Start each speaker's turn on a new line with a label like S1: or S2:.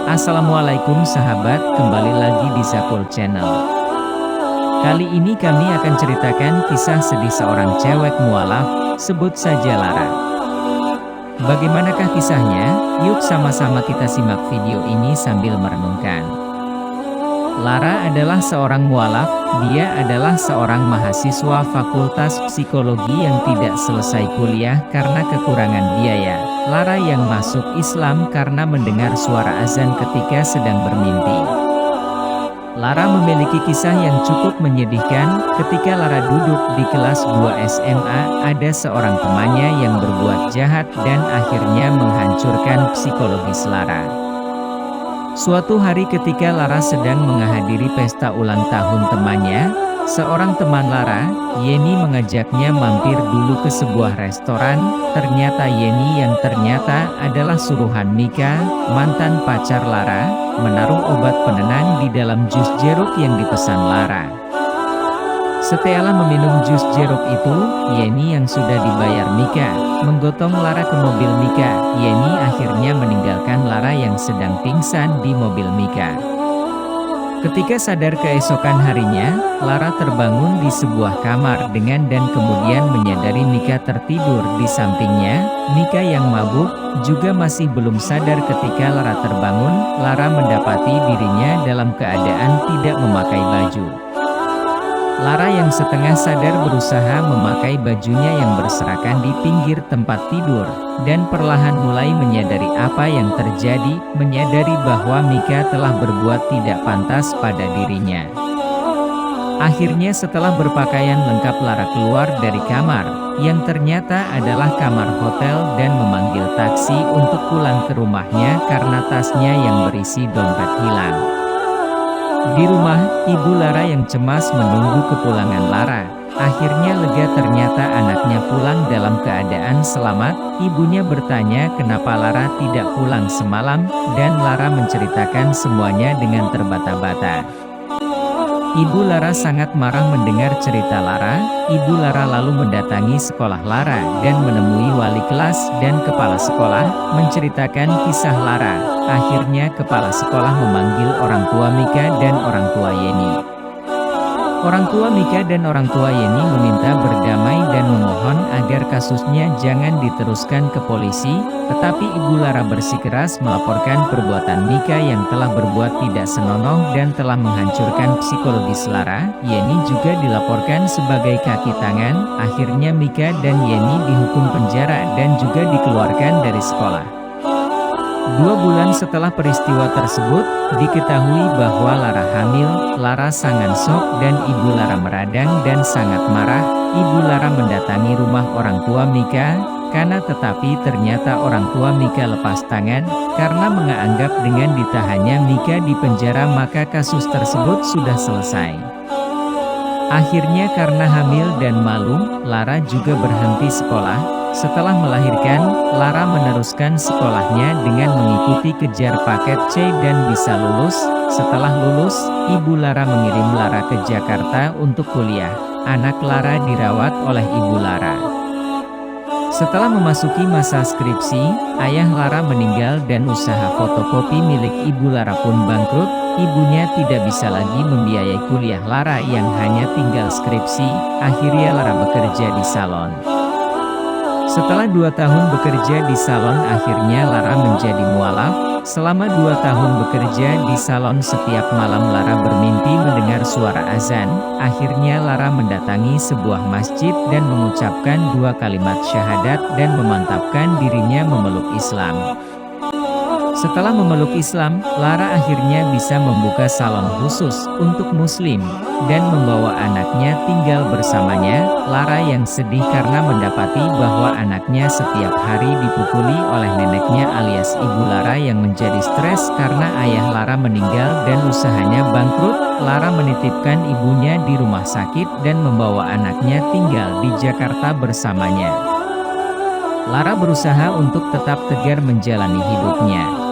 S1: Assalamualaikum sahabat, kembali lagi di Zakul Channel. Kali ini kami akan ceritakan kisah sedih seorang cewek mualaf, sebut saja Lara. Bagaimanakah kisahnya? Yuk sama-sama kita simak video ini sambil merenungkan. Lara adalah seorang mualaf, dia adalah seorang mahasiswa Fakultas Psikologi yang tidak selesai kuliah karena kekurangan biaya. Lara yang masuk Islam karena mendengar suara azan ketika sedang bermimpi. Lara memiliki kisah yang cukup menyedihkan. Ketika Lara duduk di kelas 2 SMA, ada seorang temannya yang berbuat jahat dan akhirnya menghancurkan psikologis Lara. Suatu hari ketika Lara sedang menghadiri pesta ulang tahun temannya, seorang teman Lara, Yeni, mengajaknya mampir dulu ke sebuah restoran. Ternyata Yeni yang ternyata adalah suruhan Mika, mantan pacar Lara, menaruh obat penenang di dalam jus jeruk yang dipesan Lara. Setelah meminum jus jeruk itu, Yeni yang sudah dibayar Mika, menggotong Lara ke mobil Mika. Yeni akhirnya meninggalkan Lara yang sedang pingsan di mobil Mika. Ketika sadar keesokan harinya, Lara terbangun di sebuah kamar dan kemudian menyadari Mika tertidur di sampingnya. Mika yang mabuk juga masih belum sadar ketika Lara terbangun. Lara mendapati dirinya dalam keadaan tidak memakai baju. Lara yang setengah sadar berusaha memakai bajunya yang berserakan di pinggir tempat tidur, dan perlahan mulai menyadari apa yang terjadi, menyadari bahwa Mika telah berbuat tidak pantas pada dirinya. Akhirnya setelah berpakaian lengkap, Lara keluar dari kamar, yang ternyata adalah kamar hotel, dan memanggil taksi untuk pulang ke rumahnya karena tasnya yang berisi dompet hilang. Di rumah, ibu Lara yang cemas menunggu kepulangan Lara. Akhirnya lega, ternyata anaknya pulang dalam keadaan selamat. Ibunya bertanya kenapa Lara tidak pulang semalam, dan Lara menceritakan semuanya dengan terbata-bata. Ibu Lara sangat marah mendengar cerita Lara. Ibu Lara lalu mendatangi sekolah Lara dan menemui wali kelas dan kepala sekolah, menceritakan kisah Lara. Akhirnya kepala sekolah memanggil orang tua Mika dan orang tua Yeni. Orang tua Mika dan orang tua Yeni meminta berdamai dan memohon agar kasusnya jangan diteruskan ke polisi, tetapi ibu Lara bersikeras melaporkan perbuatan Mika yang telah berbuat tidak senonoh dan telah menghancurkan psikologis Lara. Yeni juga dilaporkan sebagai kaki tangan. Akhirnya Mika dan Yeni dihukum penjara dan juga dikeluarkan dari sekolah. 2 bulan setelah peristiwa tersebut, diketahui bahwa Lara hamil. Lara sangat shock dan ibu Lara meradang dan sangat marah. Ibu Lara mendatangi rumah orang tua Mika, tetapi ternyata orang tua Mika lepas tangan, karena menganggap dengan ditahannya Mika di penjara maka kasus tersebut sudah selesai. Akhirnya karena hamil dan malu, Lara juga berhenti sekolah. Setelah melahirkan, Lara meneruskan sekolahnya dengan mengikuti kejar paket C dan bisa lulus. Setelah lulus, ibu Lara mengirim Lara ke Jakarta untuk kuliah. Anak Lara dirawat oleh ibu Lara. Setelah memasuki masa skripsi, ayah Lara meninggal dan usaha fotokopi milik ibu Lara pun bangkrut. Ibunya tidak bisa lagi membiayai kuliah Lara yang hanya tinggal skripsi. Akhirnya Lara bekerja di salon. Setelah 2 tahun bekerja di salon, akhirnya Lara menjadi mualaf. Selama 2 tahun bekerja di salon, setiap malam Lara bermimpi mendengar suara azan. Akhirnya Lara mendatangi sebuah masjid dan mengucapkan 2 kalimat syahadat dan memantapkan dirinya memeluk Islam. Setelah memeluk Islam, Lara akhirnya bisa membuka salon khusus untuk muslim dan membawa anaknya tinggal bersamanya. Lara yang sedih karena mendapati bahwa anaknya setiap hari dipukuli oleh neneknya alias ibu Lara yang menjadi stres karena ayah Lara meninggal dan usahanya bangkrut. Lara menitipkan ibunya di rumah sakit dan membawa anaknya tinggal di Jakarta bersamanya. Lara berusaha untuk tetap tegar menjalani hidupnya.